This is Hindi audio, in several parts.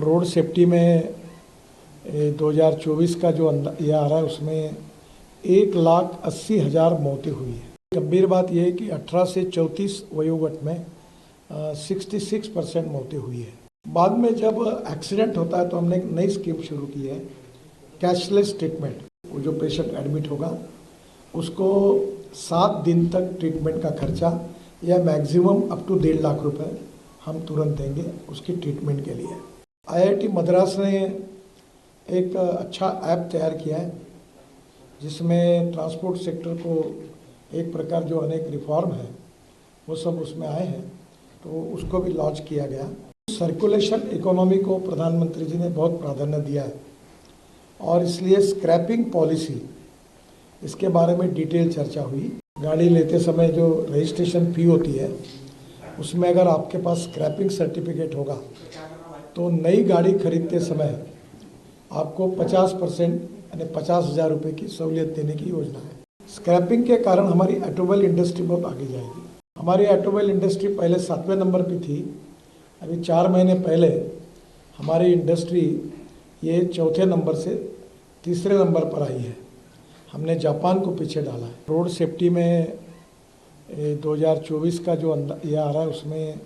रोड सेफ्टी में 2024 का जो ये आ रहा है उसमें 1,80,000 मौतें हुई है। गंभीर बात यह है कि 18 से 34 वयोवर्ग में 66% मौतें हुई है। बाद में जब एक्सीडेंट होता है तो हमने एक नई स्कीम शुरू की है, कैशलेस ट्रीटमेंट। वो जो पेशेंट एडमिट होगा उसको 7 दिन तक ट्रीटमेंट का खर्चा या मैक्सिमम अप टू 1.5 लाख रुपए हम तुरंत देंगे उसकी ट्रीटमेंट के लिए। IIT मद्रास ने एक अच्छा ऐप तैयार किया है जिसमें ट्रांसपोर्ट सेक्टर को एक प्रकार जो अनेक रिफॉर्म है वो सब उसमें आए हैं, तो उसको भी लॉन्च किया गया। सर्कुलेशन इकोनॉमी को प्रधानमंत्री जी ने बहुत प्राधान्य दिया है और इसलिए स्क्रैपिंग पॉलिसी, इसके बारे में डिटेल चर्चा हुई। गाड़ी लेते समय जो रजिस्ट्रेशन फ़ी होती है उसमें अगर आपके पास स्क्रैपिंग सर्टिफिकेट होगा तो नई गाड़ी खरीदते समय आपको 50% यानी 50,000 रुपये की सहूलियत देने की योजना है। स्क्रैपिंग के कारण हमारी ऑटोमोबाइल इंडस्ट्री बहुत आगे जाएगी। हमारी ऑटोमोबाइल इंडस्ट्री पहले 7वें नंबर पे थी, अभी 4 महीने पहले हमारी इंडस्ट्री ये 4थे नंबर से 3रे नंबर पर आई है। हमने जापान को पीछे डाला है। रोड सेफ्टी में 2024 का जो ये आ रहा है उसमें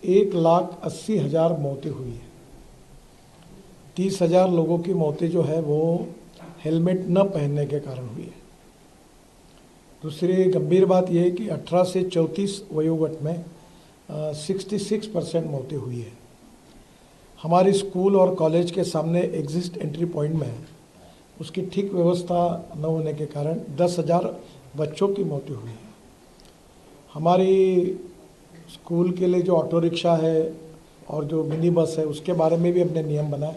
1,80,000 मौतें हुई है। 30,000 लोगों की मौतें जो है वो हेलमेट न पहनने के कारण हुई है। दूसरी गंभीर बात यह है कि 18 से 34 वयोवर्ग में 66% मौतें हुई है। हमारी स्कूल और कॉलेज के सामने एग्जिट एंट्री पॉइंट में उसकी ठीक व्यवस्था न होने के कारण 10,000 बच्चों की मौतें हुई है। हमारी स्कूल के लिए जो ऑटो रिक्शा है और जो मिनी बस है उसके बारे में भी हमने नियम बनाए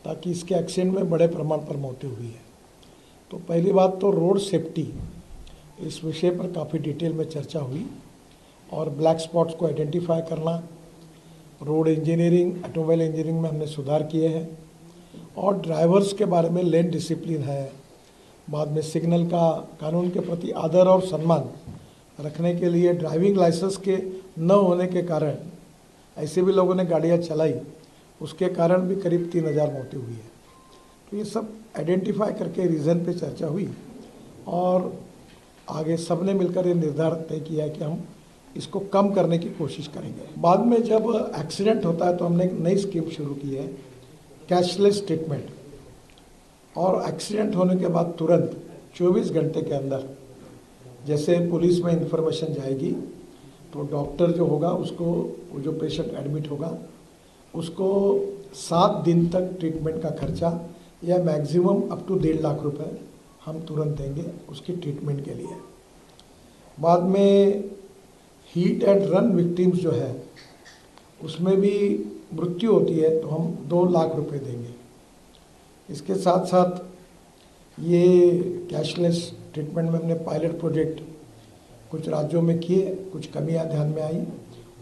ताकि इसके एक्सीडेंट में बड़े प्रमाण पर मौतें हुई है। तो पहली बात तो रोड सेफ्टी, इस विषय पर काफ़ी डिटेल में चर्चा हुई और ब्लैक स्पॉट्स को आइडेंटिफाई करना, रोड इंजीनियरिंग, ऑटोमोबाइल इंजीनियरिंग में हमने सुधार किए हैं और ड्राइवर्स के बारे में लेन डिसिप्लिन है। बाद में सिग्नल का कानून के प्रति आदर और सम्मान रखने के लिए ड्राइविंग लाइसेंस के न होने के कारण ऐसे भी लोगों ने गाड़ियाँ चलाई, उसके कारण भी करीब 3,000 मौतें हुई है। तो ये सब आइडेंटिफाई करके रीज़न पे चर्चा हुई और आगे सब ने मिलकर ये निर्धार तय किया कि हम इसको कम करने की कोशिश करेंगे। बाद में जब एक्सीडेंट होता है तो हमने एक नई स्कीम शुरू की है, कैशलेस ट्रीटमेंट। और एक्सीडेंट होने के बाद तुरंत 24 घंटे के अंदर जैसे पुलिस में इंफॉर्मेशन जाएगी तो डॉक्टर जो होगा उसको, वो जो पेशेंट एडमिट होगा उसको 7 दिन तक ट्रीटमेंट का खर्चा या मैक्सिमम अप टू 1.5 लाख रुपए हम तुरंत देंगे उसकी ट्रीटमेंट के लिए। बाद में हीट एंड रन विक्टिम्स जो है उसमें भी मृत्यु होती है तो हम 2 लाख रुपए देंगे। इसके साथ साथ ये कैशलेस ट्रीटमेंट में हमने पायलट प्रोजेक्ट कुछ राज्यों में किए, कुछ कमियां ध्यान में आई,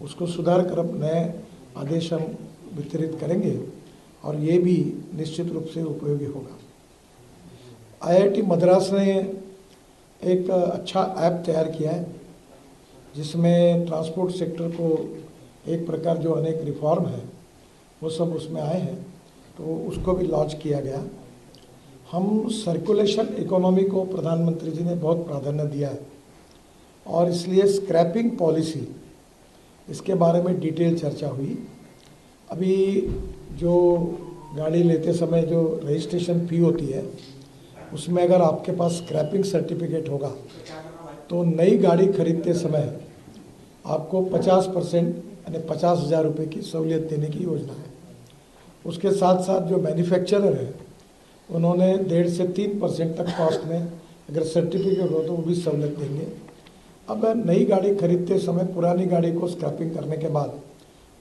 उसको सुधार कर अब नए आदेश हम वितरित करेंगे और ये भी निश्चित रूप से उपयोगी होगा। IIT मद्रास ने एक अच्छा ऐप तैयार किया है जिसमें ट्रांसपोर्ट सेक्टर को एक प्रकार जो अनेक रिफॉर्म है वो सब उसमें आए हैं, तो उसको भी लॉन्च किया गया। हम सर्कुलेशन इकोनॉमी को प्रधानमंत्री जी ने बहुत प्राधान्य दिया है और इसलिए स्क्रैपिंग पॉलिसी, इसके बारे में डिटेल चर्चा हुई। अभी जो गाड़ी लेते समय जो रजिस्ट्रेशन फ़ी होती है उसमें अगर आपके पास स्क्रैपिंग सर्टिफिकेट होगा तो नई गाड़ी खरीदते समय आपको 50% यानी 50,000 रुपये की सहूलियत देने की योजना है। उसके साथ साथ जो मैन्युफैक्चरर है उन्होंने 1.5 से 3% तक कॉस्ट में अगर सर्टिफिकेट हो तो वो भी सहूलियत देंगे। अब नई गाड़ी खरीदते समय पुरानी गाड़ी को स्क्रैपिंग करने के बाद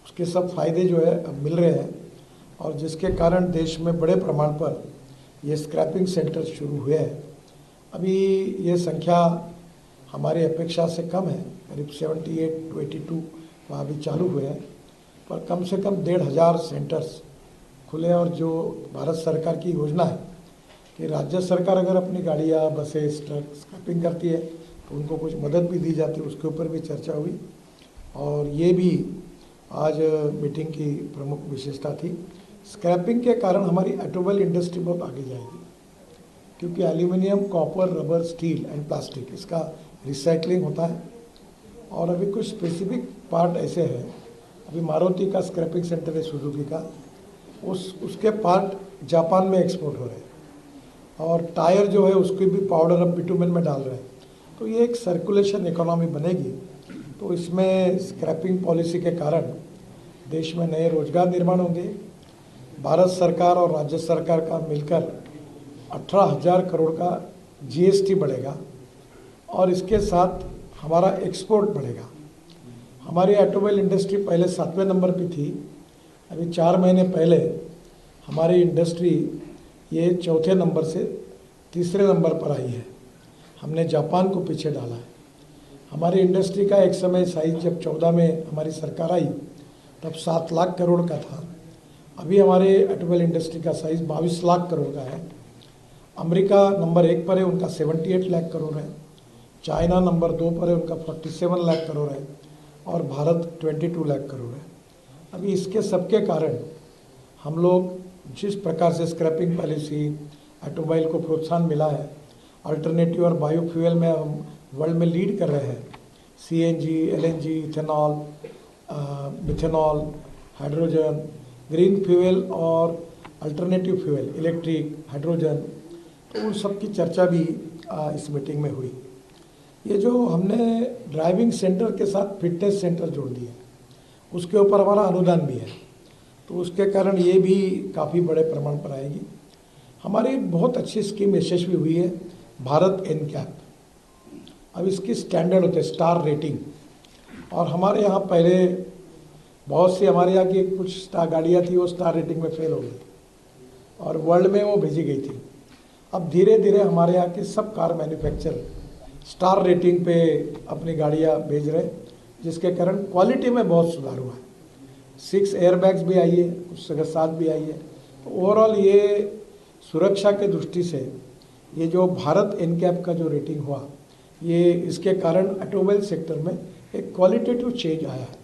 उसके सब फायदे जो है अब मिल रहे हैं और जिसके कारण देश में बड़े प्रमाण पर ये स्क्रैपिंग सेंटर शुरू हुए हैं। अभी ये संख्या हमारी अपेक्षा से कम है, करीब 78 to 82 वहाँ भी चालू हुए हैं, पर कम से कम 1,500 सेंटर्स खुले। और जो भारत सरकार की योजना है कि राज्य सरकार अगर अपनी गाड़ियाँ, बसेस, ट्रक स्क्रैपिंग करती है तो उनको कुछ मदद भी दी जाती है, उसके ऊपर भी चर्चा हुई और ये भी आज मीटिंग की प्रमुख विशेषता थी। स्क्रैपिंग के कारण हमारी ऑटोमोबाइल इंडस्ट्री बहुत आगे जाएगी, क्योंकि aluminium, copper, rubber, steel and plastic इसका रिसाइकलिंग होता है। और अभी कुछ स्पेसिफिक पार्ट ऐसे हैं, अभी मारुति का स्क्रैपिंग सेंटर है सुजुकी का, उसके पार्ट जापान में एक्सपोर्ट हो रहे हैं, और टायर जो है उसकी भी पाउडर अब बिटुमेन में डाल रहे हैं। तो ये एक सर्कुलेशन इकोनॉमी बनेगी। तो इसमें स्क्रैपिंग पॉलिसी के कारण देश में नए रोजगार निर्माण होंगे। भारत सरकार और राज्य सरकार का मिलकर 18,000 करोड़ का जीएसटी बढ़ेगा, और इसके साथ हमारा एक्सपोर्ट बढ़ेगा। हमारी ऑटोमोबाइल इंडस्ट्री पहले 7वें नंबर पे थी, अभी 4 महीने पहले हमारी इंडस्ट्री ये 4थे नंबर से 3रे नंबर पर आई है। हमने जापान को पीछे डाला है। हमारी इंडस्ट्री का एक समय साइज जब 14 में हमारी सरकार आई तब 7 लाख करोड़ का था। अभी हमारे ऑटोमोबाइल इंडस्ट्री का साइज 22 लाख करोड़ का है। अमेरिका नंबर 1 पर है, उनका 78 लाख करोड़ है। चाइना नंबर 2 पर है, उनका 47 लाख करोड़ है, और भारत 22 लाख करोड़ है। अभी इसके सबके कारण हम लोग जिस प्रकार से स्क्रैपिंग पॉलिसी, ऑटोमोबाइल को प्रोत्साहन मिला है, अल्टरनेटिव और बायोफ्यूल में हम वर्ल्ड में लीड कर रहे हैं। CNG, LNG, ethanol, methanol, hydrogen, green fuel और अल्टरनेटिव फ्यूल, इलेक्ट्रिक, हाइड्रोजन, तो उन सब की चर्चा भी इस मीटिंग में हुई। ये जो हमने ड्राइविंग सेंटर के साथ फिटनेस सेंटर जोड़ दिए, उसके ऊपर हमारा अनुदान भी है, तो उसके कारण ये भी काफ़ी बड़े प्रमाण पर आएगी। हमारी बहुत अच्छी स्कीम यशस्वी हुई है, भारत एनकैप। अब इसकी स्टैंडर्ड होते हैं स्टार रेटिंग, और हमारे यहाँ पहले बहुत सी हमारे यहाँ की कुछ स्टार गाड़ियाँ थी, वो स्टार रेटिंग में फेल हो गई और वर्ल्ड में वो भेजी गई थी। अब धीरे धीरे हमारे यहाँ के सब कार मैन्युफैक्चरर स्टार रेटिंग पे अपनी गाड़ियाँ भेज रहे, जिसके कारण क्वालिटी में बहुत सुधार हुआ है। 6 एयरबैग्स भी आई है, कुछ जगह 7 भी आई है। तो ओवरऑल ये सुरक्षा के दृष्टि से ये जो भारत एनकैप का जो रेटिंग हुआ, ये इसके कारण ऑटोमोबाइल सेक्टर में एक क्वालिटेटिव चेंज आया है।